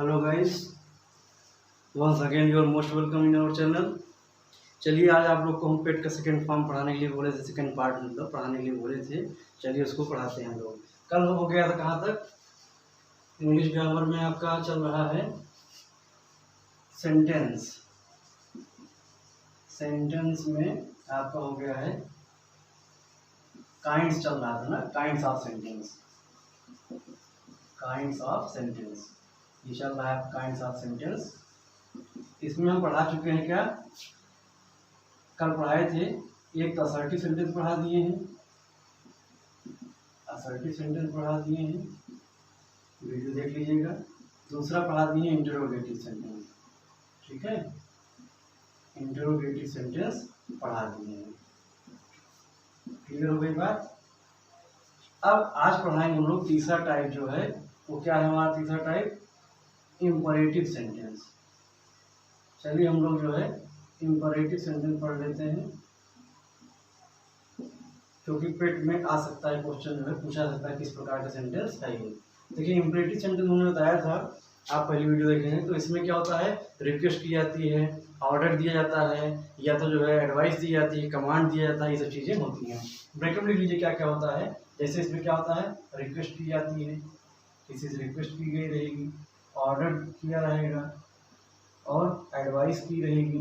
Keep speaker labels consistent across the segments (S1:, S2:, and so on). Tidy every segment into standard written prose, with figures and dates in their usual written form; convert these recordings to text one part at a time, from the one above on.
S1: Hello guys, once again you are most welcome in our channel. चलिए आज आप लोग को हम पेट का सेकंड फॉर्म पढ़ाने के लिए बोले थे, सेकंड पार्ट मतलब पढ़ाने के लिए बोले थे। चलिए उसको पढ़ाते हैं हम लोग। कल हो गया था कहाँ तक? इंग्लिश ग्रामर में आपका चल रहा है सेंटेंस। सेंटेंस में आपका हो गया है काइंड्स चल रहा था ना, kinds of sentence. Kinds of sentence ये चल रहा है, काइंड्स ऑफ सेंटेंस। इसमें हम पढ़ा चुके हैं क्या? कल पढ़ाए थे, एक तो असर्टिव सेंटेंस पढ़ा दिए हैं, असर्टिव सेंटेंस पढ़ा दिए हैं, वीडियो देख लीजिएगा। दूसरा पढ़ा दिए इंटरोगेटिव सेंटेंस, ठीक है, इंटरोगेटिव सेंटेंस पढ़ा दिए हैं। क्लियर हो गई बात? अब आज पढ़ाएंगे हम लोग तीसरा टाइप जो है, वो क्या है हमारा तीसरा टाइप? Imperative sentence. चलिए हम लोग जो है इंपरेटिव सेंटेंस पढ़ लेते हैं, क्योंकि पेट में आ सकता है क्वेश्चन, जो है पूछा सकता है किस प्रकार का सेंटेंस है ये। देखिए इंपरेटिव सेंटेंस उन्होंने बताया था, आप पहली वीडियो देखेंगे तो इसमें क्या होता है, रिक्वेस्ट की जाती है, ऑर्डर दिया जाता है, या तो जो है एडवाइस दी जाती है, कमांड दिया जाता है, ये सब चीज़ें होती हैं। ब्रेकअप लिख लीजिए क्या क्या होता है। जैसे इसमें क्या होता है, रिक्वेस्ट की जाती है, किसी से रिक्वेस्ट की गई रहेगी, ऑर्डर किया रहेगा और एडवाइस की रहेगी,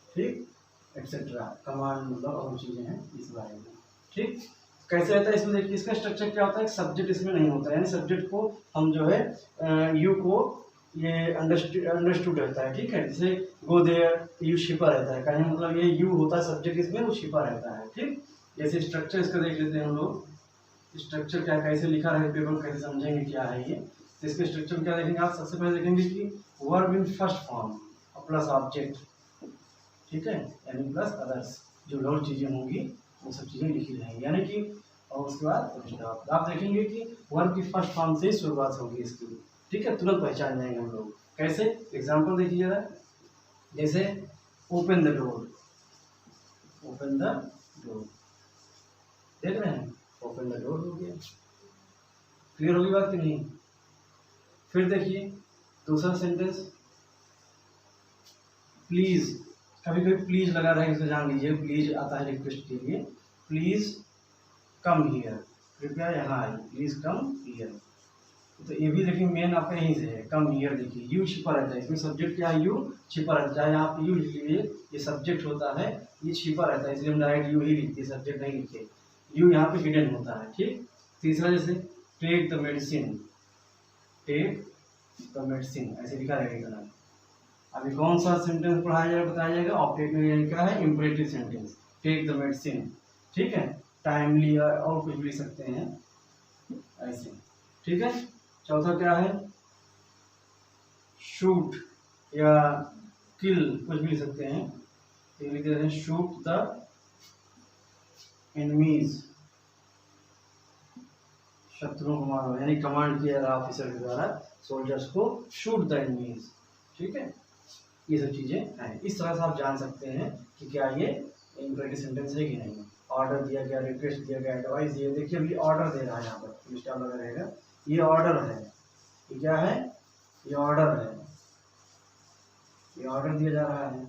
S1: ठीक, एक्सेट्रा, कमांड मतलब और चीज़ें हैं इस बारे में, ठीक। कैसे रहता है इसमें? देखिए इसका स्ट्रक्चर क्या होता है, सब्जेक्ट इसमें नहीं होता है, यानी सब्जेक्ट को हम जो है यू को ये अंडरस्टूड रहता है, ठीक है। जैसे गो देयर, यू छिपा रहता है, कहने मतलब ये यू होता है सब्जेक्ट, इसमें वो छिपा रहता है, ठीक। जैसे स्ट्रक्चर इसका देख लेते हैं हम लोग, स्ट्रक्चर क्या कैसे लिखा है पेपर, कैसे समझेंगे क्या है ये। तो इसके स्ट्रक्चर क्या देखेंगे आप? सबसे पहले देखेंगे कि verb in first form plus object, ठीक है, यानी प्लस अदर्स, जो और चीज़ें होंगी वो सब चीज़ें लिखी रहेंगी, यानी कि और उसके बाद आप देखेंगे कि वर्ब की फर्स्ट फॉर्म से ही शुरुआत होगी इसकी, ठीक है। तुरंत पहचान जाएंगे हम लोग। कैसे? एग्जांपल देखिए जरा, जैसे open the door, open the door, देख रहे हैं, ओपन द डोर हो गया। क्लियर होगी बात कि नहीं? फिर देखिए दूसरा सेंटेंस, प्लीज, कभी कभी प्लीज लगा रहेगा, इसे जान लीजिए, प्लीज आता है रिक्वेस्ट के लिए, प्लीज कम हियर, कृपया यहाँ आइए, प्लीज कम हियर। तो ये भी देखिए मेन आपका यहीं से है, कम हियर। देखिए यू छिपा रहता है इसमें, सब्जेक्ट क्या है? यू छिपा रहता है, यहाँ पे यू लिख लीजिए, ये सब्जेक्ट होता है, ये छिपा रहता है, इसलिए हम डायरेक्ट यू ही लिखते हैं, सब्जेक्ट नहीं लिखते, यू यहाँ पे हिडन होता है, ठीक। तीसरा जैसे take the medicine, take the medicine ऐसे लिखा रहेगा। अभी कौन सा सेंटेंस पढ़ाया जाएगा, बताया जाएगा, ऑब्जेक्ट क्या है, imperative sentence, take the medicine, ठीक है। टाइमली और कुछ भी लिख सकते हैं ऐसे, ठीक है। चौथा क्या है, शूट या किल, कुछ भी लिख सकते हैं, तो लिख देते हैं शूट द एनिमीज, शत्रुओं को मारो, यानी कमांड किया जा ऑफिसर के द्वारा सोल्जर्स को, शूट द एनिमीज, ठीक है। ये सब चीज़ें हैं, इस तरह से आप जान सकते हैं कि क्या ये इंपरेटिव सेंटेंस है कि नहीं। ऑर्डर दिया गया, रिक्वेस्ट दिया गया, एडवाइस दिया, देखिए अभी ऑर्डर दे रहा है, यहाँ पर स्टार लगा रहेगा, ये ऑर्डर है, ये क्या है, ये ऑर्डर है, ये ऑर्डर दिया जा रहा है,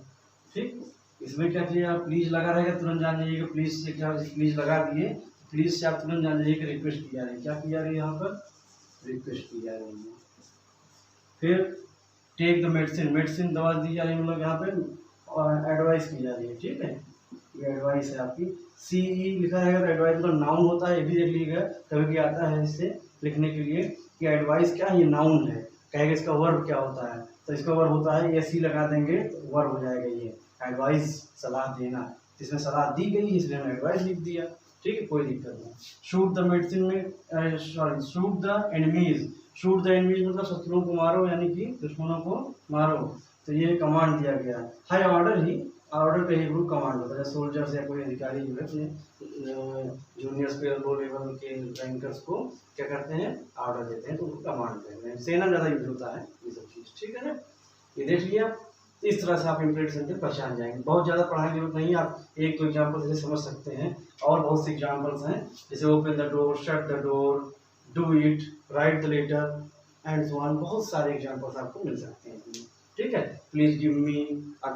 S1: ठीक। इसमें क्या किया, प्लीज लगा रहेगा, तुरंत जान जाइएगा, प्लीज से क्या, प्लीज लगा दिए, प्लीज से आप तुरंत जान जाइए कि रिक्वेस्ट की जा रही है, क्या की जा रही है यहाँ पर, रिक्वेस्ट की जा रही है। फिर टेक द मेडिसिन, मेडिसिन दवा दी जा रही है, मतलब यहाँ पे एडवाइस की जा रही है, ठीक है, ये एडवाइस है आपकी। सी ई लिखा रहेगा तो एडवाइस मतलब नाउन होता है, ये भी देख लीजिएगा, कभी आता है इससे लिखने के लिए कि एडवाइस क्या है, ये नाउन है, कहेगा इसका वर्ब क्या होता है, तो इसका वर्ब होता है, ये सी लगा देंगे तो वर्ब हो जाएगा ये एडवाइस, सलाह देना, इसमें सलाह दी गई इसलिए हमने एडवाइस लिख दिया, ठीक है, कोई दिक्कत नहीं। शूट द मेडिसिन में sorry shoot the enemies, shoot the enemies मतलब शत्रुओं को मारो, यानी कि दुश्मनों को मारो, तो ये कमांड दिया गया है, ऑर्डर ही, ऑर्डर का ही ग्रुप कमांड होता है। सोल्जर्स या कोई अधिकारी जो है जूनियर्स पे लो लेवल के रैंकर्स को क्या करते हैं, ऑर्डर देते हैं, तो उनको कमांड देते हैं, सेना ज़्यादा यूज होता है ये सब चीज़, ठीक है ना। ये देख लिया, इस तरह से आप इंपरेटिव सेंटेंस पहचान जाएंगे। बहुत ज़्यादा पढ़ाने की जरूरत नहीं है, आप एक दो एग्जाम्पल से समझ सकते हैं, और बहुत से एग्जाम्पल्स हैं, जैसे open the door, shut the door, do it, write the letter, and so on, बहुत सारे एग्जांपल्स आपको मिल सकते हैं इसमें। ठीक है, please give me a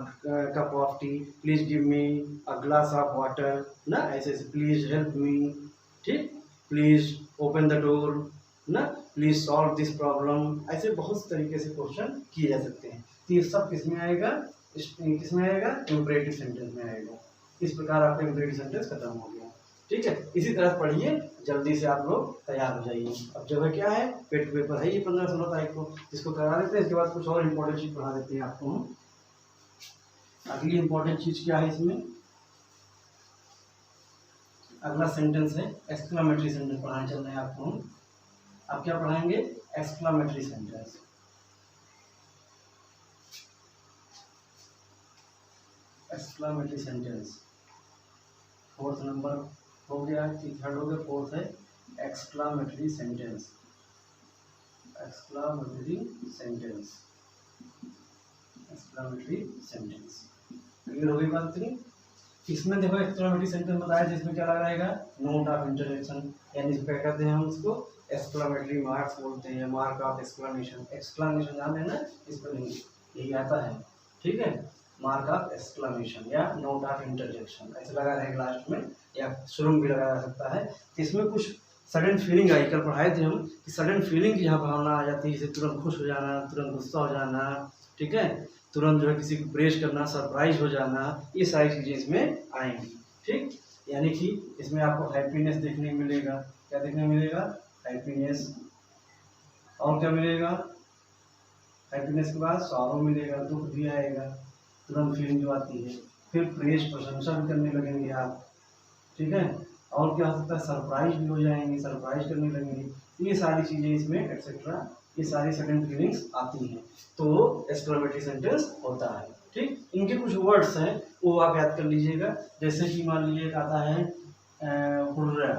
S1: cup of T, please give me a glass of water ना, ऐसे ऐसे, प्लीज हेल्प मी, ठीक, प्लीज ओपन द डोर ना, प्लीज सॉल्व दिस प्रॉब्लम, ऐसे बहुत तरीके से क्वेश्चन किए जा सकते हैं। तो ये सब किस में आएगा, किस में आएगा, इंपरेटिव सेंटेंस में आएगा। इस प्रकार आपका इंपरेटिव सेंटेंस खत्म हो गया। ठीक है, इसी तरह पढ़िए, जल्दी से आप लोग तैयार हो जाइए। अब जगह क्या है, पेट पेपर है ये 15-16 तारीख को, इसको करा देते हैं। इसके बाद कुछ और इम्पोर्टेंट चीज पढ़ा देते हैं आपको हम। अगली इम्पोर्टेंट चीज क्या है इसमें, अगला सेंटेंस है एक्सक्लामेटरी सेंटेंस पढ़ाने चल रहे हैं आपको हम। अब क्या पढ़ाएंगे, exclamatory sentence. Exclamatory sentence 4th number हो गया, 3rd हो गया, 4th है exclamatory sentence. Exclamatory sentence, exclamatory sentence clear हो गई बात इतनी। इसमें देखो एक्सक्लामेटरी सेंटेंस बताया जिसमें क्या लगाएगा, नोट ऑफ इंटरजेक्शन, यानी क्या कहते हैं हम उसको, एक्सक्लामेटरी मार्क्स बोलते हैं, मार्क ऑफ एक्सक्लामेशन। एक्सक्लामेशन जान है ना, इस पर यही आता है। ठीक है, मार्क ऑफ एक्सक्लामेशन या नोट ऑफ इंटरजेक्शन ऐसे लगा रहेगा लास्ट में, या शुरू में भी लगाया जा सकता है। तो इसमें कुछ सडन फीलिंग आई, कल पढ़ाए थे हम कि सडन फीलिंग की यहाँ भावना आ जाती है, जैसे तुरंत खुश हो जाना, तुरंत गुस्सा हो जाना, ठीक है, तुरंत जो है किसी को प्रेज करना, सरप्राइज हो जाना, ये सारी चीज़ें इसमें आएंगी। ठीक, यानी कि इसमें आपको हैप्पीनेस देखने को मिलेगा। क्या देखने को मिलेगा, हैप्पीनेस। और क्या मिलेगा, हैप्पीनेस के बाद सॉरो मिलेगा, दुख भी आएगा, तुरंत फीलिंग जो आती है। फिर प्रेज, प्रशंसा भी करने लगेंगे आप। ठीक है, और क्या हो सकता है, सरप्राइज भी हो जाएंगे, सरप्राइज करने लगेंगे। ये सारी चीज़ें इसमें एक्सेट्रा, ये सारी सडन फीलिंग्स आती हैं, तो एक्सक्लेमेटरी सेंटेंस होता है। ठीक, इनके कुछ वर्ड्स हैं वो आप याद कर लीजिएगा। जैसे कि मान लीजिए आता है हुर्रा,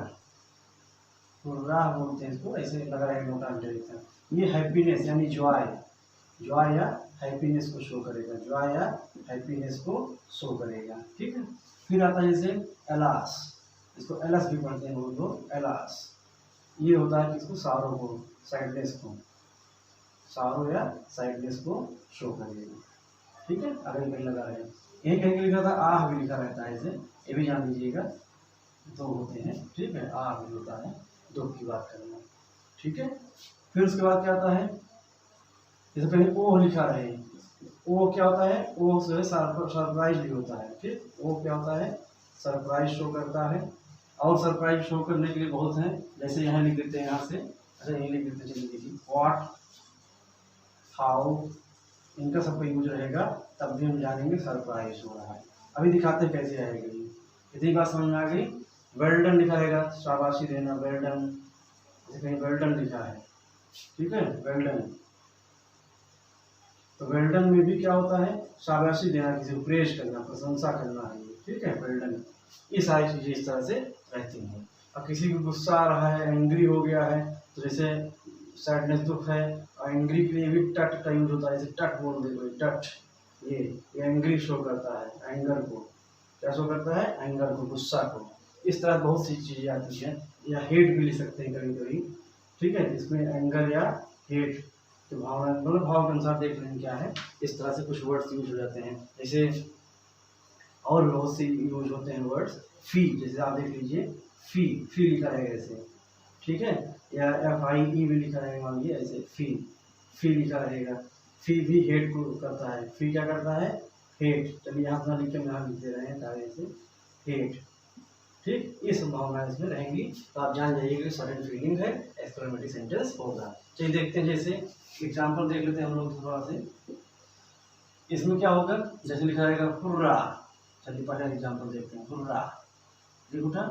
S1: हुर्रा बोलते हैं इसको, ऐसे लगा रहेगा मोटा इंटरेक्शन। ये हैप्पीनेस यानी जॉय, जॉय या हैप्पीनेस को शो करेगा, जॉय या हैप्पीनेस को शो करेगा। ठीक है, फिर आता है जैसे एलास, इसको एलस भी पढ़ते हैं वो लोग, एलास। ये होता है किसको, सारो को, सैडनेस को, सारो या सैडनेस को शो करेगा। ठीक है, अगर कहीं लगा है, एक कहीं लिखा था आह भी लिखा रहता है, ऐसे ये भी जान लीजिएगा, दो होते हैं। ठीक है, आह भी होता है, दुख की बात करना। ठीक है, फिर उसके बाद क्या आता है, जैसे कहीं ओ लिखा रहे, ओ क्या होता है, ओ जो है सरप्राइज भी होता है। ठीक, ओ क्या होता है, सरप्राइज शो करता है। और सरप्राइज शो करने के लिए बहुत हैं, जैसे यहाँ लिख देते हैं, यहाँ से अच्छा यहीं लिख देते, चलिए देखिए, व्हाट, हाउ, इनका सबका यूज रहेगा, तब भी हम जानेंगे सरप्राइज हो रहा है। अभी दिखाते हैं कैसे आएगा ये, इतनी बात समझ में आ गई। वेल डन लिखा रहेगा, शाबाशी देना, वेल डन, जैसे कहीं वेल डन लिखा है, ठीक है, वेल डन, तो वेल डन में भी क्या होता है, शाबाशी देना, किसी को प्रेज करना, प्रशंसा करना है। ठीक है, वेल डन, ये सारी चीज़ें इस तरह से रहती हैं। अब किसी को गुस्सा आ रहा है, एंग्री हो गया है, तो जैसे सैडनेस दुख है, और एंग्री के लिए भी टट का यूज होता है, जैसे टट बोल दे कोई, टट, ये एंग्री शो करता है, एंगर को क्या शो करता है, एंगर को, गुस्सा को। इस तरह बहुत सी चीज़ें आती हैं, या हेट भी लिख सकते हैं कभी कभी। ठीक है, इसमें एंगर या हेट तो भावना, दोनों भाव के अनुसार देख लें क्या है। इस तरह से कुछ वर्ड्स यूज हो जाते हैं, जैसे और बहुत से यूज होते हैं वर्ड्स। फी, जैसे आप देख लीजिए, फी, फी लिखा रहेगा ऐसे, ठीक है, या FIE भी लिखा रहेगा, मान लीजिए ऐसे, फी, फी लिखा रहेगा। फी भी हेट को करता है, फी क्या करता है, हेट। चलिए यहाँ अपना लिख के यहाँ लिख दे रहे हैं सारे से, हेट। ठीक, ये संभावना इसमें रहेंगी, तो आप जान जाइए कि सडन फीलिंग है, एक्सक्लेमेटरी सेंटेंस होगा। चलिए देखते हैं, जैसे एग्जाम्पल देख लेते हैं हम लोग थोड़ा से। इसमें क्या होगा, जैसे लिखा रहेगा हुर्रा, चलिए पहले एग्जाम्पल देखते हैं। हुर्रा, देखो उठा,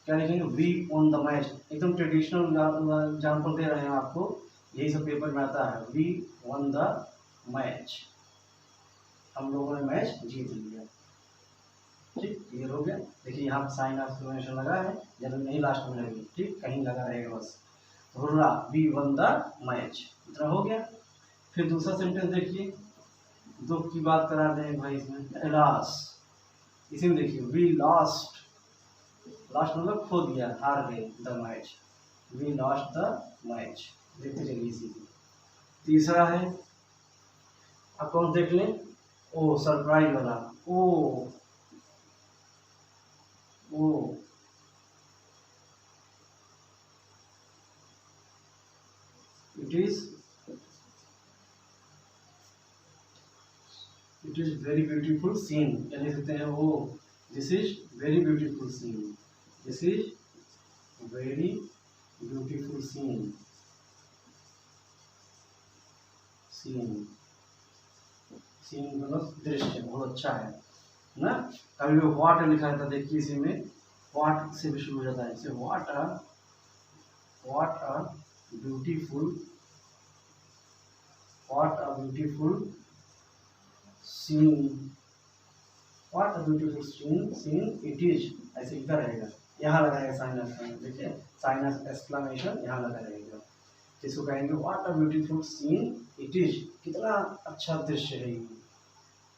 S1: क्या लिखेंगे, वी ऑन द मैच, एकदम ट्रेडिशनल एग्जाम्पल दे रहे हैं आपको, यही सब पेपर में आता है। वी वन द मैच, हम लोगों ने मैच जीत लिया। ठीक, क्लियर हो गया। देखिए यहाँ साइन ऑफ एक्सक्लेमेशन लगा है, जब नहीं लास्ट में लगी, ठीक, कहीं लगा रहेगा बस। Hurrah, we won the match, इतना हो गया। फिर दूसरा सेंटेंस देखिए, दुख की बात करा दें भाई इसमें, एलास, इसी में देखिए, वी लॉस्ट, लास्ट मतलब खो दिया, हार गए, the match, we lost the match, देखते चलिए इसी तीसरा है, अब कौन देख लें, ओ सरप्राइज वाला, oh it is very beautiful scene, क्या लिख सकते हैं, oh this is very beautiful scene, this is very beautiful scene, scene scene मतलब दृश्य, बहुत अच्छा है ना। कभी भी व्हाट लिखा रहता है, देखिए इसी में व्हाट से भी शुरू हो जाता है, इसे what are beautiful, what are beautiful scene, what are beautiful scene, scene it is, ऐसे इधर रहेगा, यहाँ लगाएगा साइन एक्सक्लेमेशन, देखिए साइन एक्सक्लेमेशन यहाँ लगा रहेगा, इसको कहेंगे what are beautiful scene it is, कितना अच्छा दृश्य है ये,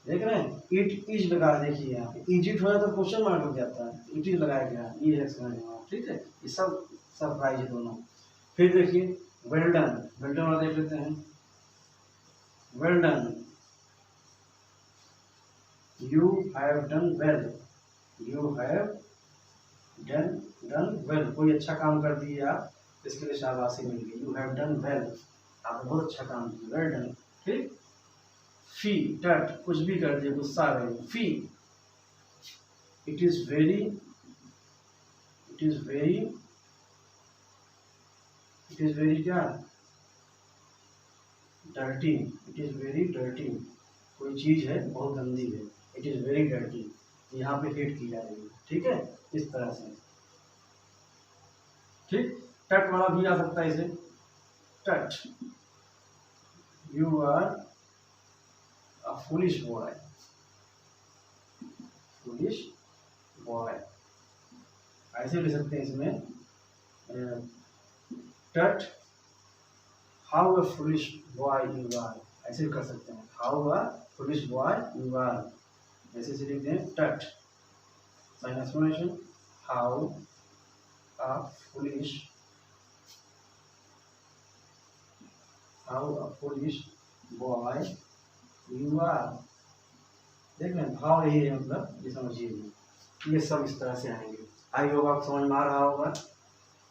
S1: देख रहे हैं, इट इज लगा, देखिए यहाँ पे इजिट हो जाता है तो क्वेश्चन मार्क हो जाता है, इट इज लगाया गया, ये एक्सक्लेमेशन, ठीक है, ये सब सरप्राइज है दोनों। फिर देखिए वेल डन, वेल डन वाला देख लेते हैं, well done, you have done well, you have done well, कोई अच्छा काम कर दिया आप, इसके लिए शाबाशी मिल गई, you have done well, आपने बहुत अच्छा काम किया, well done। ठीक, फी टट, कुछ भी कर दिया, गुस्सा आ गई, फी, इट इज वेरी क्या, dirty, it is very dirty, कोई चीज है बहुत गंदी है, इट इज वेरी डर्टी, यहाँ पे हिट की जा रही है, ठीक है, इस तरह से, ठीक। टट वाला भी आ सकता है इसे, tut, you are a foolish boy, foolish boy, ऐसे लिख सकते हैं इसमें, tut how a foolish boy you are, ऐसे कर सकते हैं, how a foolish boy you are, ऐसे से लिखते हैं, tut sign exclamation, how a foolish boy you are, देख रहे हैं, भाव यही है, मतलब ये समझिए, ये सब इस तरह से आएंगे, आई होगा आप समझ में आ रहा होगा,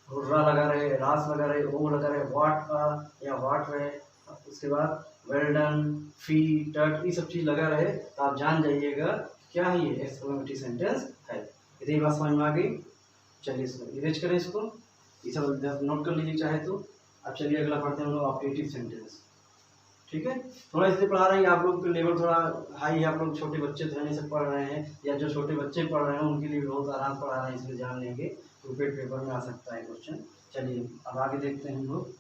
S1: हुर्रा लगा रहे, रास लगा रहे, ओ लगा रहे, वाट या वाट रहे, उसके बाद वेल डन, फी, टट, ये सब चीज़ लगा रहे, तो आप जान जाइएगा क्या है, ये एक्सक्लेमेटरी सेंटेंस है। इतनी बात समझ में आ गई, चलिए इसको इरेज करें, इसको ये सब नोट कर लीजिए चाहे तो। अब चलिए अगला पढ़ते हैं हम लोग ऑब्जेक्टिव सेंटेंस, ठीक है। थोड़ा इसलिए पढ़ा रहे हैं, आप लोग का लेवल थोड़ा हाई है, आप लोग छोटे बच्चे तो नहीं से पढ़ रहे हैं, या जो छोटे बच्चे पढ़ रहे हैं उनके लिए बहुत आराम पढ़ा रहे हैं, इसलिए जान लेंगे, तो पेपर में आ सकता है क्वेश्चन। चलिए अब आगे देखते हैं हम लोग,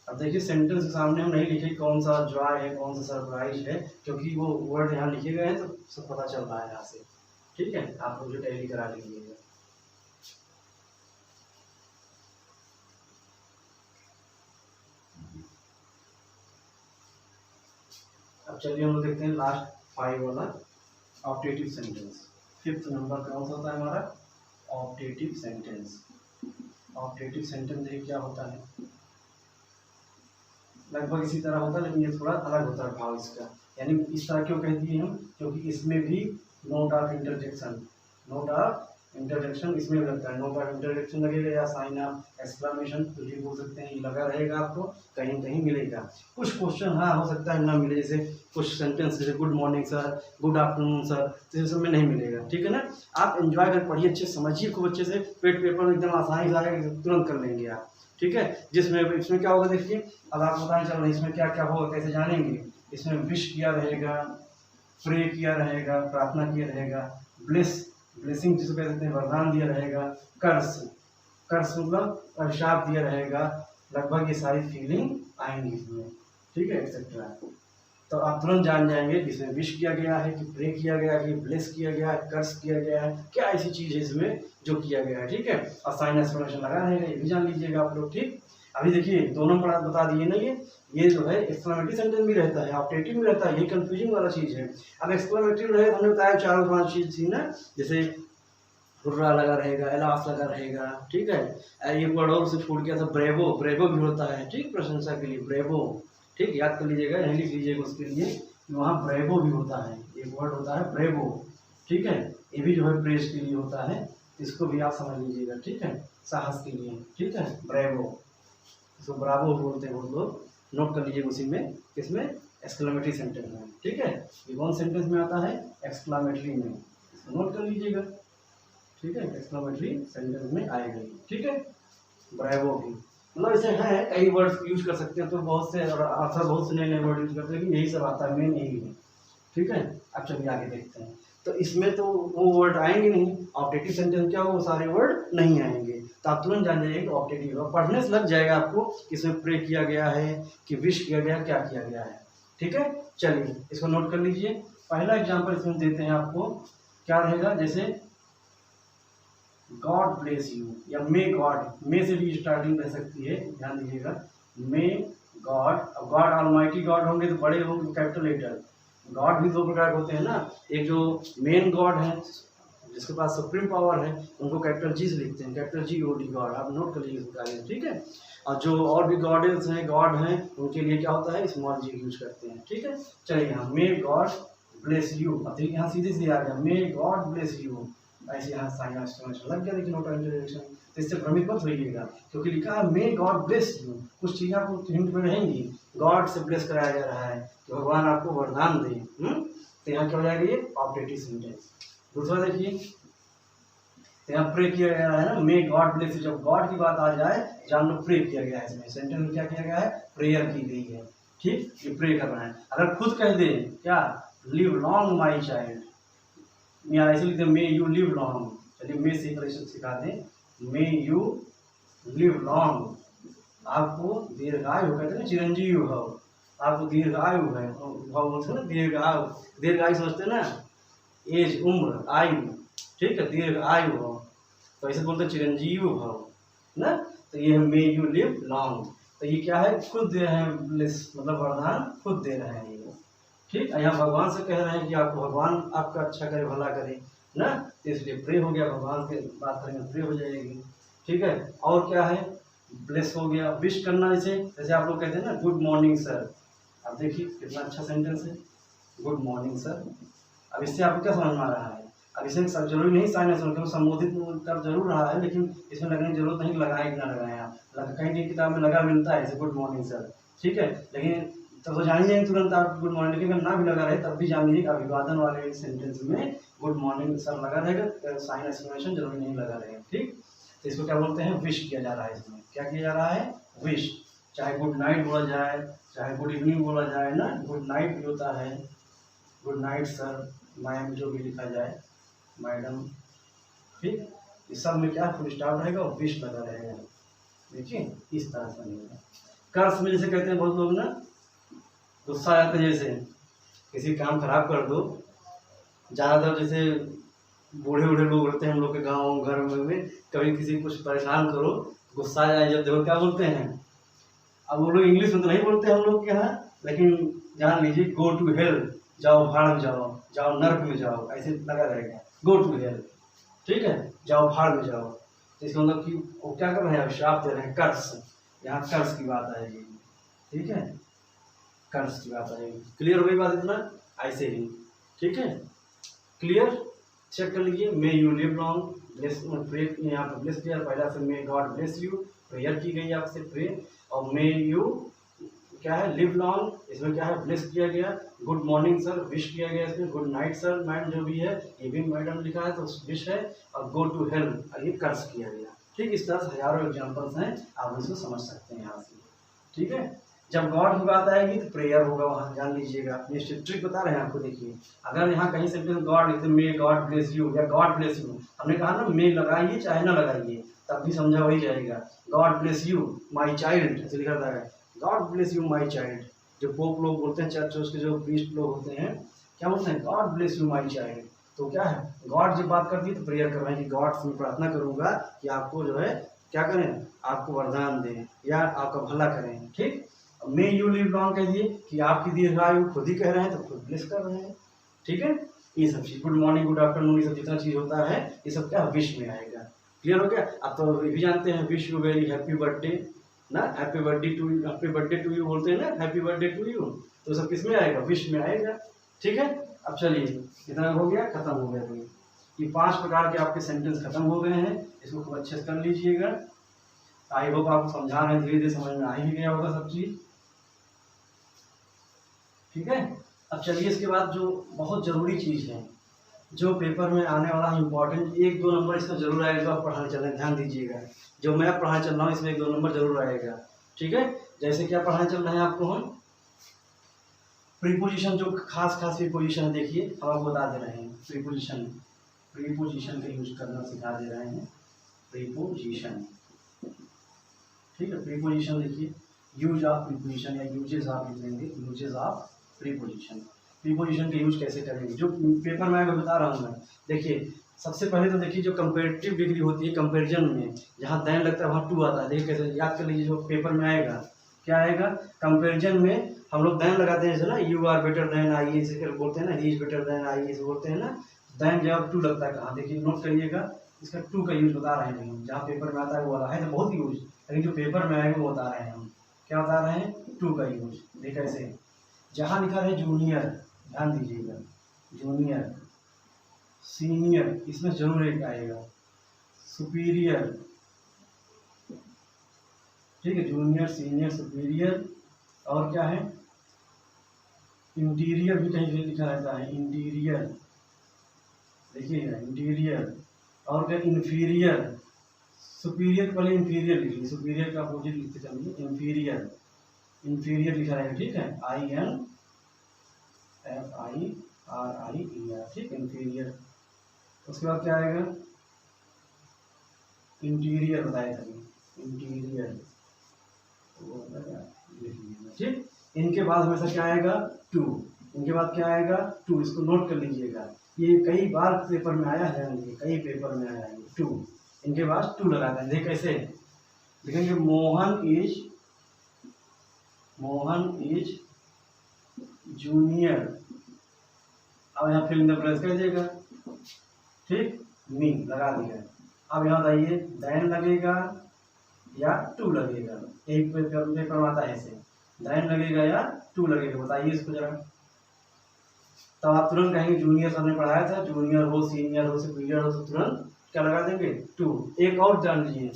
S1: अब देखिए सेंटेंस के सामने हम नहीं लिखे कौन सा जॉय है, कौन सा सरप्राइज है, क्योंकि वो वर्ड यहाँ लिखे गए हैं तो सब पता चल रहा है यहाँ से, ठीक है, आप लोग जो टैली करा लीजिएगा। अब चलिए हम लोग देखते हैं लास्ट 5 वाला ऑब्जेक्टिव सेंटेंस, 5th नंबर कौन सा होता है हमारा, ऑब्जेक्टिव सेंटेंस। ऑब्जेक्टिव सेंटेंस देखिए क्या होता है, लगभग इसी तरह होता है, लेकिन ये थोड़ा अलग होता है भाव इसका, यानी इस तरह क्यों कह दिए हम, क्योंकि इसमें भी note of interjection, note of interjection इसमें भी लगता है, नोट ऑफ इंटरजेक्शन लगेगा या साइन ऑफ एक्सक्लेमेशन, तो ये बोल सकते हैं, ये लगा रहेगा, आपको कहीं कहीं मिलेगा। कुछ क्वेश्चन हाँ हो सकता है ना मिले, जैसे कुछ सेंटेंस जैसे good morning sir, good afternoon sir, तो सब में नहीं मिलेगा, ठीक है ना। आप एंजॉय कर पढ़िए, अच्छे समझिए खूब अच्छे से, पेपर में एकदम आसानी से आएगा, तुरंत कर लेंगे आप, ठीक है। जिसमें इसमें क्या होगा देखिए, अब आपको पता नहीं चल रहा है इसमें क्या क्या होगा, कैसे जानेंगे, इसमें विश किया रहेगा, प्रे किया रहेगा, प्रार्थना किया रहेगा, ब्लेसिंग जिसको कह सकते हैं वरदान दिया रहेगा, कर्स मतलब अभिशाप दिया रहेगा, लगभग ये सारी फीलिंग आएंगी इसमें, ठीक है, एक्सेट्रा। तो आप तुरंत जान जाएंगे कि इसमें विश किया गया है, कि प्रे किया गया है, कि ब्लेस किया गया है, कर्स किया गया है, क्या ऐसी चीज़ है इसमें जो किया गया है, ठीक है। और साइन एक्सक्लेमेशन लगा रहेगा, ये भी जान लीजिएगा आप लोग, ठीक। अभी देखिए दोनों पढ़ा बता दिए ना, ये जो है एक्सक्लेमेटरी सेंटेंस भी रहता है, ऑब्जेक्टिव भी रहता है, ये कंफ्यूजिंग वाला चीज़ है। अब एक्सक्लेमेटरी रहे हमने बताया 4 5 चीज़ थी ना, जैसे हुर्रा लगा रहेगा, एलास लगा रहेगा, ठीक है। एक वर्ड और से छूट गया था, ब्रेवो, ब्रेवो भी होता है, ठीक, प्रशंसा के लिए ब्रेवो, ठीक, याद कर लीजिएगा, यहीं लिख लीजिएगा उसके लिए कि वहाँ ब्रेवो भी होता है, एक वर्ड होता है ब्रेवो, ठीक है। ये भी जो है प्रेज के लिए होता है, इसको भी आप समझ लीजिएगा, ठीक है, साहस के लिए, ठीक है, ब्रेवो, इसको ब्रावो बोलते हैं बहुत लोग, नोट कर लीजिएगा उसी में, किसमें, एक्सक्लेमेटरी सेंटेंस में, ठीक है। ये कौन सेंटेंस में आता है, एक्सक्लेमेटरी में, इसको नोट कर लीजिएगा, ठीक है, एक्सक्लेमेटरी सेंटेंस में आएगा, ठीक है, ब्रेवो भी, मतलब इसे है कई वर्ड्स यूज कर सकते हैं, तो बहुत से अक्सर बहुत से नए नए वर्ड यूज करते हैं, लेकिन यही सब आता है, मेन यही है, ठीक है। अब चलिए आगे देखते हैं। तो इसमें तो वो वर्ड आएंगे नहीं, ऑब्जेक्टिव सेंटेंस क्या हो, वो सारे वर्ड नहीं आएंगे, तो आप तुरंत जान जाइए कि ऑब्जेक्टिव होगा, पढ़ने से लग जाएगा आपको कि इसमें प्रे किया गया है कि विश किया गया, क्या किया गया है, ठीक है। चलिए इसको नोट कर लीजिए। पहला एग्जाम्पल इसमें देते हैं आपको, क्या रहेगा, जैसे गॉड ब्लेस यू या मे गॉड, मे से भी स्टार्टिंग रह सकती है, ध्यान दीजिएगा, मे गॉड, अब गॉड ऑलमाइटी गॉड होंगे तो बड़े होंगे कैपिटल लेटर, गॉड भी दो प्रकार के होते हैं ना, एक जो मेन गॉड है जिसके पास सुप्रीम पावर है उनको कैपिटल जी से लिखते हैं, capital G O D God, आप नोट कर लीजिए, ठीक है। और जो और भी गॉडेस हैं, गॉड हैं, उनके लिए क्या होता है, स्मॉल जी यूज करते हैं, ठीक है। चलिए यहाँ मे गॉड ब्लेस यू, अब देखिए यहाँ सीधे सीधे आ गया, मे गॉड ब्लेस यू, ऐसे यहाँ साइन एक्सक्लेमेशन लग गया, लेकिन नोट इंटरजेक्शन, तो इससे भ्रमित मत होइएगा, क्योंकि लिखा है मे गॉड ब्लेस यू, कुछ चीज़ें आपको हिंट में रहेंगी, गॉड से ब्लेस कराया जा रहा है कि भगवान आपको वरदान दे, तो यहाँ क्या हो जाएगा, ये ऑब्जेक्टिव सेंटेंस। दूसरा देखिए, तो यहाँ प्रे किया गया है ना, मे गॉड ब्लेस यू, जब गॉड की बात आ जाए जान लो प्रे किया गया है, इसमें सेंटेंस में क्या किया गया है, प्रेयर की गई है, ठीक, ये प्रे कर रहा है। अगर खुद कह दे क्या, लिव लॉन्ग माई चाइल्ड, या ऐसे लिखते मे यू लिव लॉन्ग, चलिए मे से परीक्षण सिखा दें, मे यू लिव लॉन्ग, आपको दीर्घायु, कहते हैं ना चिरंजीवी भव, आपको दीर्घायु है, भाव बोलते हैं ना, दीर्घायु, दीर्घायु सोचते ना, एज उम्र आयु, ठीक है, दीर्घायु हो, तो ऐसे बोलते चिरंजीवी भव ना, तो ये मे यू लिव लॉन्ग, तो ये क्या है, खुद दे रहे हैं ब्लेस, मतलब वरदान खुद दे रहे हैं ये, ठीक है। यहाँ भगवान से कह रहे हैं कि आपको भगवान आपका अच्छा करे, भला करे ना, तो इसलिए प्रे हो गया, भगवान के बात करेंगे प्रे हो जाएगी, ठीक है। और क्या है, ब्लेस हो गया, विश करना, जैसे आप लोग कहते हैं ना गुड मॉर्निंग सर, आप देखिए कितना अच्छा सेंटेंस है, गुड मॉर्निंग सर। अब इससे आपको क्या समझ में आ रहा है, अब इसमें जरूरी नहीं साइनस क्योंकि संबोधित कर जरूर रहा है, लेकिन इसमें लगने की जरूरत नहीं, लगाए कि ना लगाए आप, कहीं कहीं किताब में लगा मिलता है ऐसे गुड मॉर्निंग सर, ठीक है, लेकिन तब तो जान लीजिए तुरंत आप गुड मॉर्निंग, लेकिन ना भी लगा रहे तब भी जान लीजिए अभिवादन वाले सेंटेंस में गुड मॉर्निंग सर लगा रहेगा, साइन एक्सक्लेमेशन जरूरी नहीं लगा रहेगा, ठीक। तो इसको क्या बोलते हैं, विश किया जा रहा है, इसमें क्या किया जा रहा है, विश, चाहे गुड नाइट बोला जाए, चाहे गुड इवनिंग बोला जाए ना, गुड नाइट भी होता है, गुड नाइट सर, मैम, जो भी लिखा जाए, मैडम, ठीक, इस सब में क्या फुल स्टॉप रहेगा और विश लगा रहेगा, देखिए इस तरह से बनेगा। कर्स में जैसे कहते हैं बहुत लोग ना, गुस्सा आ जाता है, जैसे किसी काम खराब कर दो, ज़्यादातर जैसे बूढ़े बूढ़े लोग होते हैं हम लोग के गाँव घर में, कभी किसी कुछ परेशान करो, गुस्सा आ जाए जब देखो क्या बोलते हैं, अब वो लोग इंग्लिश में तो नहीं बोलते हम लोग के यहाँ, लेकिन जान लीजिए गो टू हेल, जाओ भाड़ में जाओ, जाओ नर्क में जाओ, ऐसे लगा रहेगा, गो टू हेल, ठीक है, जाओ भाड़ में जाओ, तो इसका मतलब कि वो क्या कर रहे हैं, श्राप दे रहे हैं, कर्स, यहाँ कर्स की बात आएगी, ठीक है, कर्स की बात आएगी। क्लियर हो गई बात इतना, ऐसे ही, ठीक है, क्लियर, चेक कर लीजिए, may you live long, bless, pray यहाँ पर ब्लेस किया, पहला से may God bless you, prayer की गई आपसे प्रे, और मे यू क्या है, लिव लॉन्ग, इसमें क्या है, ब्लेस किया गया, गुड मॉर्निंग सर, विश किया गया, इसमें गुड नाइट सर, मैम जो भी है, ये भी मैडम लिखा है तो विश है, और गो टू हेल्प ये कर्स किया गया, ठीक। इस तरह से हजारों एग्जाम्पल्स हैं, आप इसको समझ सकते हैं यहाँ से, ठीक है। जब गॉड की बात आएगी तो प्रेयर होगा, वहाँ जान लीजिएगा, निश्चित ट्रिक बता रहे हैं आपको, देखिए अगर यहाँ कहीं से गॉड लिखते मे गॉड ब्लेस यू या गॉड ब्लेस यू, हमने कहा ना मे लगाइए चाहे ना लगाइए तब भी समझा वही जाएगा, God bless you my child ऐसे लिखा था, God bless you my child, जो पोप लोग बोलते हैं, चर्च उसके जो प्रीस्ट लोग होते हैं क्या बोलते हैं, God bless you my child, तो क्या है, गॉड जब बात करती है तो प्रेयर कर रहे हैं कि गॉड से मैं प्रार्थना करूंगा कि आपको जो है क्या करें, आपको वरदान दें या आपका भला करें, ठीक। मे यू लिव लॉन्ग कह दिए कि आपकी दीर्घायु, खुद ही कह रहे हैं तो खुद ब्लेस कर रहे हैं, ठीक है। ये सब चीज, गुड मॉर्निंग, गुड आफ्टरनून, ये सब जितना चीज होता है ये सब क्या विश में आएगा। क्लियर हो गया। अब तो ये भी जानते हैं wish you very happy birthday ना, हैप्पी बर्थडे टू यू बोलते हैं ना, हैप्पी बर्थडे टू यू, तो सब किस में आएगा, विश में आएगा। ठीक है। अब चलिए इतना हो गया, खत्म हो गया। तो ये 5 प्रकार के आपके सेंटेंस खत्म हो गए हैं, इसको खूब अच्छे से कर लीजिएगा। आई होप आपको समझा रहे हैं, धीरे धीरे समझ में आ ही गया होगा सब चीज। ठीक है। अब चलिए इसके बाद जो बहुत जरूरी चीज है, जो पेपर में आने वाला इम्पोर्टेंट 1-2 नंबर इसका जरूर आएगा, आप पढ़ाने चल रहे हैं, ध्यान दीजिएगा। जो मैं पढ़ाने चल रहा हूँ इसमें 1-2 नंबर जरूर आएगा। ठीक है। जैसे क्या पढ़ाने चल रहे हैं आपको हम, प्रीपोजिशन, जो खास प्रीपोजिशन देखिए हम आपको बता दे रहे हैं। प्रीपोजिशन का यूज करना सिखा दे रहे हैं। प्रीपोजिशन, ठीक है। प्रीपोजिशन देखिए, यूज ऑफ प्रीपोजिशन या यूजेस ऑफ लिख लेंगे, यूजेस ऑफ प्रीपोजिशन। प्रीपोजिशन का यूज कैसे करेंगे, जो पेपर में मैं बता रहा हूँ मैं। देखिए सबसे पहले तो देखिए जो कंपेरेटिव डिग्री होती है, कंपेरिजन में जहाँ दैन लगता है वहाँ टू आता है। देखिए कैसे याद कर लीजिए, जो पेपर में आएगा क्या आएगा, कंपेरिजन में हम लोग दैन लगाते हैं जैसे ना, you are better than I, इसे फिर बोलते हैं ना, he is better than I, इसे बोलते हैं ना। दैन जब टू लगता है कहाँ, देखिए नोट करिएगा, इसका टू का यूज बता रहे हैं हम। जहाँ पेपर में आता है वो वाला है तो बहुत यूज, लेकिन जो पेपर में आएगा वो बता रहे हैं हम। क्या बता रहे हैं, टू का यूज। देखिए कैसे, जहाँ लिखा है जूनियर, ध्यान दीजिएगा, जूनियर, सीनियर, इसमें जरूर एक आएगा, सुपीरियर, ठीक है, जूनियर, सीनियर, सुपीरियर, और क्या है, इंटीरियर भी कहीं लिखा रहता है, इंटीरियर, देखिएगा इंटीरियर, और क्या, इन्फीरियर। सुपीरियर के पहले इंफीरियर लिखिए, सुपीरियर का अपोजिट लिखते चलिए, इंफीरियर, इंफीरियर लिखा रहेगा, ठीक है, INFIRIER, ठीक है, इंफीरियर। उसके बाद क्या आएगा, इंटीरियर बताया था, इंटीरियर, ठीक। इनके बाद हमेशा क्या आएगा, टू। इनके बाद क्या आएगा, टू, इसको नोट कर लीजिएगा, ये कई बार पेपर में आया है, कई पेपर में आया है टू। इनके बाद टू लगाते हैं, देखिए कैसे लिखेंगे, मोहन इज जूनियर। अब यहाँ फिल इन द ब्लैंक्स कर देगा, ठीक, मी लगा दिया। अब यहाँ बताइए दैन लगेगा या टू लगेगा, यही पेपर में आता है, ऐसे दैन लगेगा या टू लगेगा, बताइए इसको जरा। तो आप तुरंत कहेंगे जूनियर सर ने पढ़ाया था, जूनियर हो, सीनियर हो, सुपीरियर हो, तो तुरंत क्या लगा देंगे, टू। एक और जान लीजिए,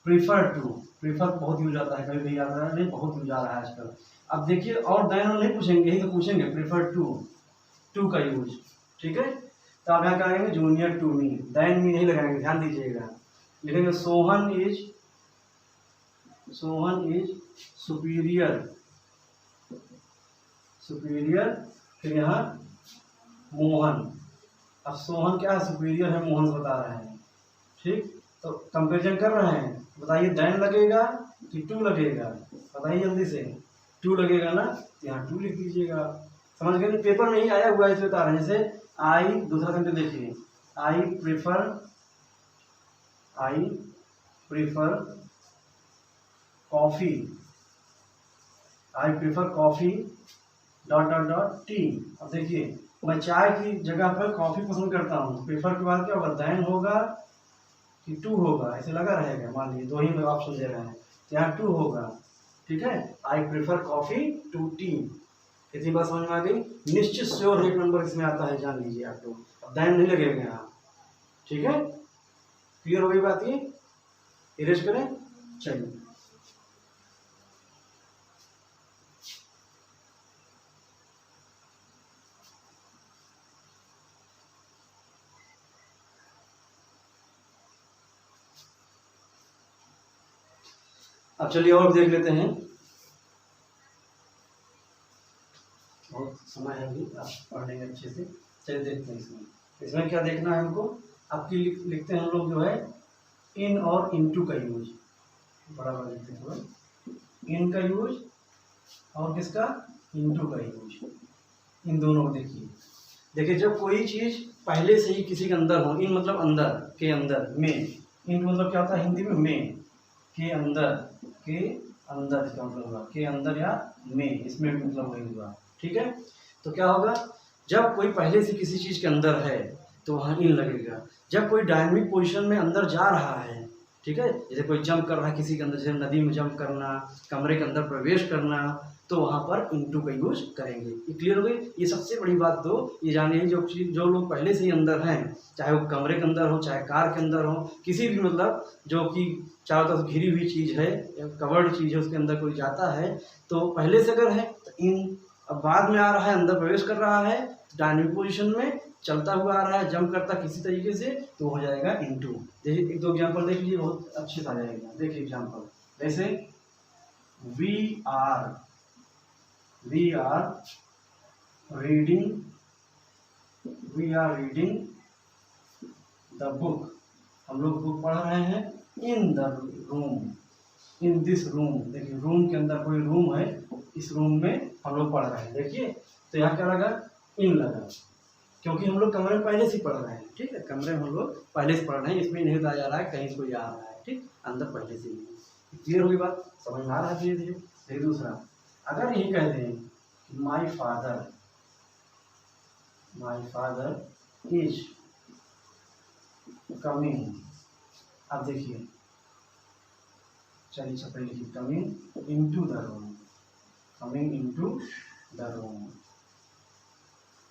S1: प्रीफर टू, प्रीफर बहुत यूज आता है, कभी भी आता है नहीं, बहुत यूज आ रहा है आजकल। अब देखिए और दैन नहीं पूछेंगे, यही तो पूछेंगे, प्रीफर टू का यूज, ठीक है। तो आप यहाँ कहेंगे junior to me, than me नहीं लगाएंगे, ध्यान दीजिएगा। लिखेंगे सोहन इज सुपीरियर, फिर यहाँ मोहन। अब सोहन क्या है, सुपीरियर है, मोहन बता रहे हैं, ठीक। तो कंपेरिजन कर रहे हैं, बताइए दैन लगेगा कि टू लगेगा, बताइए जल्दी से। टू लगेगा ना, यहाँ टू लिख दीजिएगा, समझ गए। पेपर में ही आया हुआ है, इसे बता रहे हैं। जैसे आई, दूसरा सेंटेंस देखिए, आई प्रीफर कॉफी, डॉट टी। अब देखिए मैं चाय की जगह पर कॉफी पसंद करता हूँ, प्रीफर के बाद क्या होगा, दैन होगा कि टू होगा, ऐसे लगा रहेगा। मान लीजिए दो ही में ऑप्शन दे रहे हैं, यहाँ टू होगा, ठीक है। I prefer coffee to tea. कितनी बात समझ में आ गई, निश्चित श्योर एक नंबर इसमें आता है, जान लीजिए आप लोग। अब दैन नहीं लगेगा यहाँ, ठीक है। क्लियर हो गई बात, ये इरेज करें, चलिए। अब चलिए और देख लेते हैं, बहुत समय है अभी, आप पढ़ेंगे अच्छे से। चलिए देखते हैं इसमें क्या देखना है हमको। आपकी लिखते हैं हम लोग जो है इन और इनटू का यूज, बड़ा बड़ा लिखते हैं थोड़ा, इन का यूज और किसका, इनटू का यूज, इन दोनों को देखिए। जब कोई चीज पहले से ही किसी के अंदर हो, इन मतलब अंदर, के अंदर, में, इन मतलब क्या होता है हिंदी में के अंदर इसका मतलब होगा के अंदर या में, इसमें मतलब वही होगा, ठीक है। तो क्या होगा, जब कोई पहले से किसी चीज़ के अंदर है तो वहाँ इन लगेगा। जब कोई डायनेमिक पोजीशन में अंदर जा रहा है, ठीक है, जैसे कोई जंप कर रहा है किसी के अंदर, जैसे नदी में जंप करना, कमरे के अंदर प्रवेश करना, तो वहाँ पर इनटू का यूज करेंगे। ये क्लियर हो गई। ये सबसे बड़ी बात तो ये जानिए, जो चीज़ जो लोग पहले से ही अंदर हैं, चाहे वो कमरे के अंदर हो, चाहे कार के अंदर हो, किसी भी मतलब जो कि चारों तरफ घिरी हुई चीज़ है, कवर्ड चीज़ है, उसके अंदर कोई जाता है तो पहले से अगर है तो इन, अब बाद में आ रहा है, अंदर प्रवेश कर रहा है, डायनेमिक पोजीशन में चलता हुआ आ रहा है, जंप करता किसी तरीके से, तो हो जाएगा इनटू। देखिए एक दो एग्जांपल देख लीजिए, बहुत अच्छे से आ जाएगा। देखिए एग्जांपल, जैसे we are reading the book, हम लोग बुक पढ़ रहे हैं in the room, in this room. देखिए रूम के अंदर कोई रूम है, इस रूम में हम लोग पढ़ रहे हैं। देखिए तो यहाँ क्या लगा, इन लगा, क्योंकि हम लोग कमरे में पहले से पढ़ रहे हैं। ठीक है, कमरे में हम लोग पहले से पढ़ रहे हैं, इसमें नहीं बताया जा रहा है कहीं से कोई आ रहा है। ठीक, अंदर पहले से ही। क्लियर होगी बात, समझ में आ रहा है धीरे धीरे। फिर दूसरा, अगर यही कह दें कि माई फादर इज कमिंग, अब देखिए चलिए छपे लिखिए, coming into the room, coming into the room.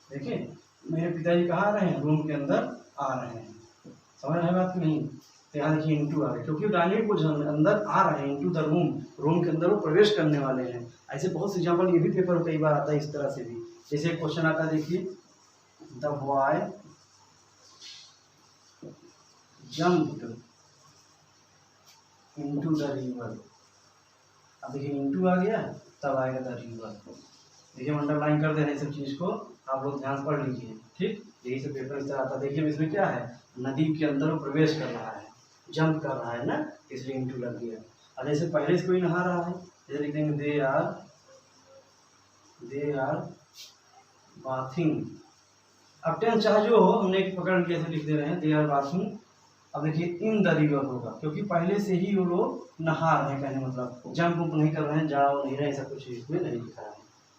S1: देखिए मेरे पिताजी कहाँ आ रहे हैं, रूम के अंदर आ रहे हैं। समझ रहे बात नहीं, तो यहाँ देखिए इनटू आ रहे, क्योंकि डायनेमिक पोजीशन में अंदर आ रहे हैं, इनटू द रूम, रूम के अंदर वो प्रवेश करने वाले हैं। ऐसे बहुत से एग्जाम्पल ये भी पेपर में कई बार आता है इस तरह से भी। जैसे एक क्वेश्चन आता है, देखिए the boy jumped into the river. अब देखिए इनटू आ गया, तब आएगा द रिवर। देखिए अंडरलाइन कर दे रहे हैं सब चीज़ को, आप लोग ध्यान पढ़ लीजिए। ठीक, यही से पेपर इस तरह आता है। देखिए इसमें क्या है, नदी के अंदर वो प्रवेश कर रहा है, जंप कर रहा है ना, इसलिए इनटू लग गया। और जैसे पहले से कोई नहा रहा है, जैसे लिख देंगे दे आर बाथिंग। अब टेंस चाहे जो हो, हमने एक पकड़ लिया से लिख दे रहे हैं दे आर बाथिंग। अब देखिए इन द रिवर होगा, क्योंकि पहले से ही वो लोग नहा रहे हैं, कहने मतलब जंप उप नहीं कर रहे हैं, जाओ नहीं रहे, ऐसा कुछ इसमें नहीं लिखा है।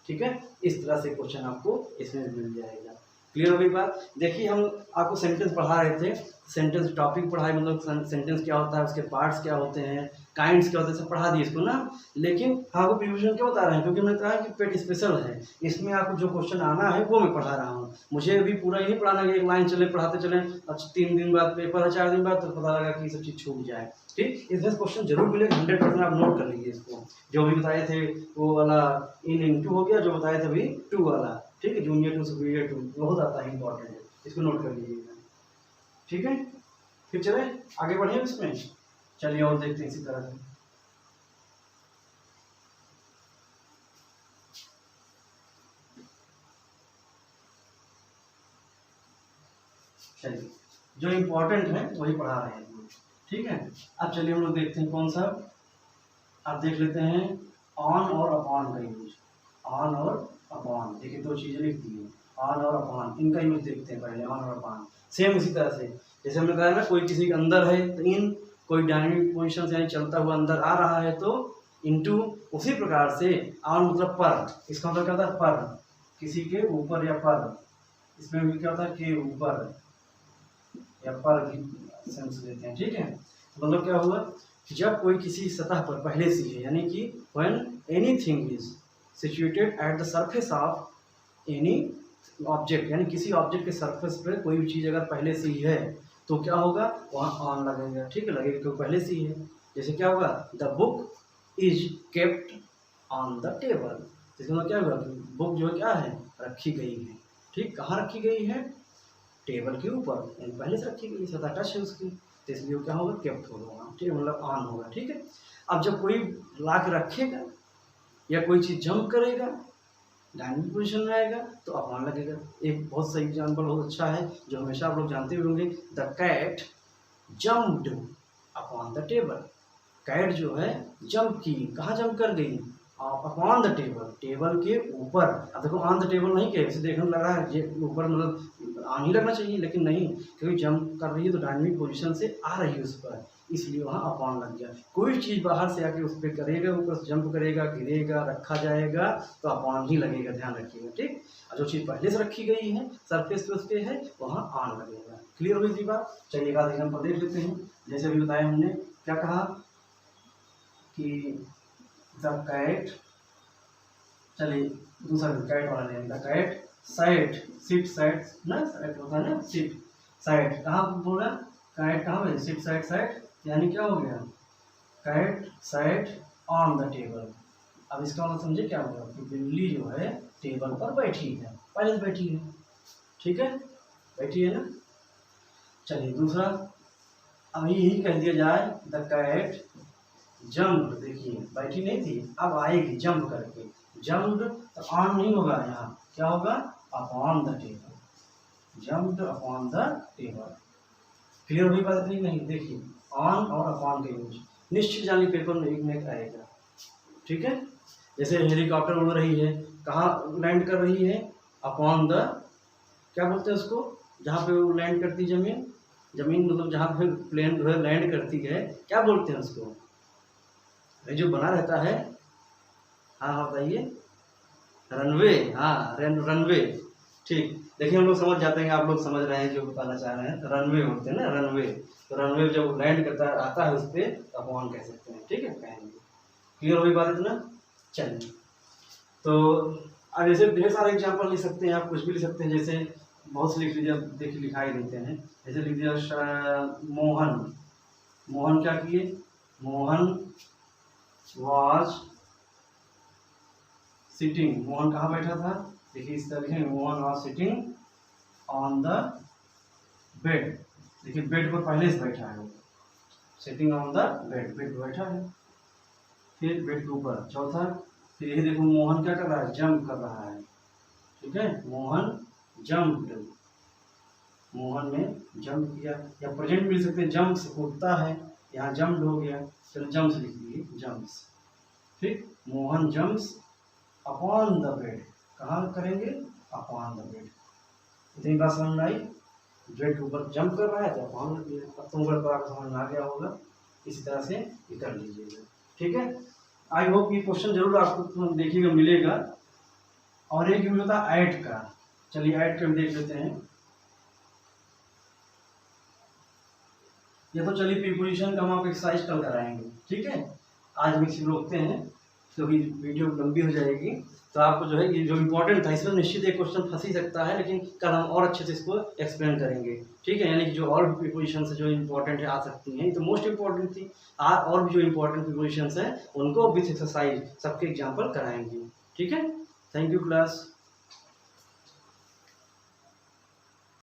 S1: ठीक है, इस तरह से क्वेश्चन आपको इसमें मिल जाएगा। क्लियर हो गई बात। देखिए हम आपको सेंटेंस पढ़ा रहे थे, सेंटेंस टॉपिक पढ़ाए, मतलब सेंटेंस क्या होता है, उसके पार्ट्स क्या होते हैं, काइंड्स क्या होते हैं, सब पढ़ा दिए इसको ना। लेकिन आपको प्रिपरेशन क्यों बता रहे हैं, क्योंकि मैंने कहा कि पेट स्पेशल है, इसमें आपको जो क्वेश्चन आना है वो मैं पढ़ा रहा हूँ। मुझे अभी पूरा ही नहीं पढ़ाना कि एक लाइन चले पढ़ाते चलें, अच्छा 3 दिन बाद पेपर है, 4 दिन बाद तो पता लगा कि ये सब चीज़ छूट जाए। ठीक, इसमें क्वेश्चन जरूर मिलेगा, 100% आप नोट कर लीजिए इसको। जो भी बताए थे वो वाला इन इनटू हो गया, जो बताए थे अभी 2 वाला। ठीक है, जूनियर टू सुपीरियर टू बहुत आता है, इंपॉर्टेंट है, इसको नोट कर लीजिएगा। ठीक है, फिर चले आगे बढ़े इसमें। चलिए और देखते हैं इसी तरह से। चलिए जो इम्पोर्टेंट है वही पढ़ा रहे हैं। ठीक है, अब चलिए हम लोग देखते हैं कौन सा, आप देख लेते हैं ऑन और अपॉन का यूज। ऑन और अपॉन, देखिए 2 चीज़ें लिख दी हैं, ऑन और अपॉन, इनका यूज देखते हैं पहले। ऑन और अपॉन सेम इसी तरह से, जैसे हमने कहा ना, कोई किसी के अंदर है तो इन, कोई डायनेमिक पोजीशन से यानी चलता हुआ अंदर आ रहा है तो इनटू। उसी प्रकार से ऑन मतलब पर, इसका मतलब क्या होता है पर, किसी के ऊपर या पर, इसमें भी क्या होता है के ऊपर या पर भी सेंस लेते हैं। ठीक है, मतलब क्या हुआ कि जब कोई किसी सतह पर पहले से है, यानी कि when anything is situated at the surface of any object, यानी किसी ऑब्जेक्ट के सरफेस पर कोई भी चीज़ अगर पहले से ही है तो क्या होगा, वहाँ ऑन लगेगा। ठीक है, लगेगा क्योंकि पहले से ही है। जैसे क्या होगा, the book is kept on the table, इसमें क्या होगा, बुक जो है क्या है, रखी गई है। ठीक, कहाँ रखी गई है, टेबल के ऊपर, यानी पहले से रखी गई, सतह टच है उसकी, तो इसलिए क्या होगा, केप्ट होगा। ठीक है, मतलब ऑन होगा। ठीक है, अब जब कोई ला के रखेगा या कोई चीज़ जंप करेगा, डायनेमिक पोजीशन में आएगा तो अपॉन लगेगा। एक बहुत सही एग्जाम्पल बहुत अच्छा है जो हमेशा आप लोग जानते होंगे, the cat jumped upon the table. Cat जो है जंप की, कहाँ जंप कर गई, अपॉन द टेबल, टेबल के ऊपर। अब देखो ऑन द टेबल नहीं किया, इसे देखने लग रहा है ये ऊपर, मतलब ऑन ही लगना चाहिए, लेकिन नहीं, क्योंकि जंप कर रही है तो डायनेमिक पोजीशन से आ रही है उस पर, इसलिए वहाँ अपॉन लग गया। कोई चीज़ बाहर से आके उस पर करेगा, ऊपर से जंप करेगा, गिरेगा, रखा जाएगा तो अपॉन ही लगेगा, ध्यान रखिएगा, ठीक। और जो चीज़ पहले से रखी गई है सरफेस पे उस पर है वहाँ ऑन लगेगा। क्लियर हुई थी बात। चलिए एक आध एग्जाम्पल देख लेते हैं। जैसे अभी बताया हमने, क्या कहा कि द कैट, चलिए दूसरा कैट वाला लेंगे। The cat sat, sit sat ना, साइट होता है ना, सिट साइट, कहाँ बोला कैट, कहाँ है सिट साइट, साइट यानी क्या हो गया, cat sat on the table. अब इसका मतलब समझे क्या होगा कि बिल्ली जो है टेबल पर बैठी है, पहले से बैठी है, ठीक है, बैठी है ना। चलिए दूसरा, अब यही कह दिया जाए द कैट जंप, देखिए बैठी नहीं थी, अब आएगी जंप करके, जंप तो ऑन नहीं होगा, यहाँ क्या होगा, upon the table, jumped upon the table. Clear हुई बात नहीं? नहीं, देखिए ऑन और अपॉन के यूज निश्चित जानी पेपर में एक में आएगा, ठीक है। जैसे हेलीकॉप्टर उड़ रही है, कहाँ लैंड कर रही है, अपॉन द, क्या बोलते हैं उसको, जहाँ पे वो लैंड करती है, जमीन, जमीन मतलब जहाँ पे प्लेन जो है लैंड करती है, क्या बोलते हैं उसको, जो बना रहता है, हाँ बताइए, रनवे, हाँ रनवे, ठीक। देखिए हम लोग समझ जाते हैं, आप लोग समझ रहे हैं जो बताना चाह रहे हैं, रनवे होते हैं ना, रनवे। तो रनवे जब लैंड करता है, आता है उस पर, तो अपॉन कह सकते हैं, ठीक है, कहेंगे। क्लियर हुई बात इतना। चलिए तो अब ऐसे ढेर सारे एग्जाम्पल लिख सकते हैं आप, कुछ भी लिख सकते हैं, जैसे बहुत से लिख लीजिए, देखिए लिखाई देते हैं, जैसे लिख दिया मोहन, मोहन क्या किए, मोहन वाज सिटिंग, मोहन कहाँ बैठा था, देखिए इस तरह लिखेंगे, Mohan was sitting on the bed, देखिए बेड पर पहले से बैठा है, sitting on the bed, bed पर बैठा है, फिर बेड के ऊपर। चौथा, फिर यही देखो मोहन क्या कर रहा है, जंप कर रहा है, ठीक है, मोहन जंप्ड, मोहन ने जंप किया, या प्रेजेंट भी लिख सकते हैं, जंप्स उठता है, यहाँ जंप्ड हो गया, चलो जंप्स लिख दिए, जंप्स, ठीक, Mohan jumps upon the bed, कहाँ करेंगे, अपॉन द बेड। इतनी बात समझ में आई, बेड के ऊपर जंप कर रहा है तो अपॉन लग गया। अब तुम पर आपको समझ में आ गया होगा, इसी तरह से ये कर लीजिएगा, ठीक है। आई होप ये क्वेश्चन जरूर आपको देखिएगा मिलेगा। और एक वीडियो था ऐड का, चलिए ऐड का भी देख लेते हैं। ये तो चलिए प्रीपोजिशन का हम आपको एक्सरसाइज कल कराएंगे, ठीक है। आज हम इसी रोकते हैं क्योंकि वीडियो लंबी हो जाएगी। तो आपको जो है ये जो इम्पोर्टेंट था, इसमें निश्चित एक क्वेश्चन फंस ही सकता है, लेकिन कल हम और अच्छे से इसको एक्सप्लेन करेंगे, ठीक है। यानी कि जो और भी प्रीपोजिशन जो इम्पोर्टेंट है आ सकती हैं, तो मोस्ट इम्पोर्टेंट थी, और भी जो इम्पोर्टेंट प्रीपोजिशन हैं उनको विथ एक्सरसाइज सबके एग्जाम्पल कराएंगे, ठीक है। Thank you class.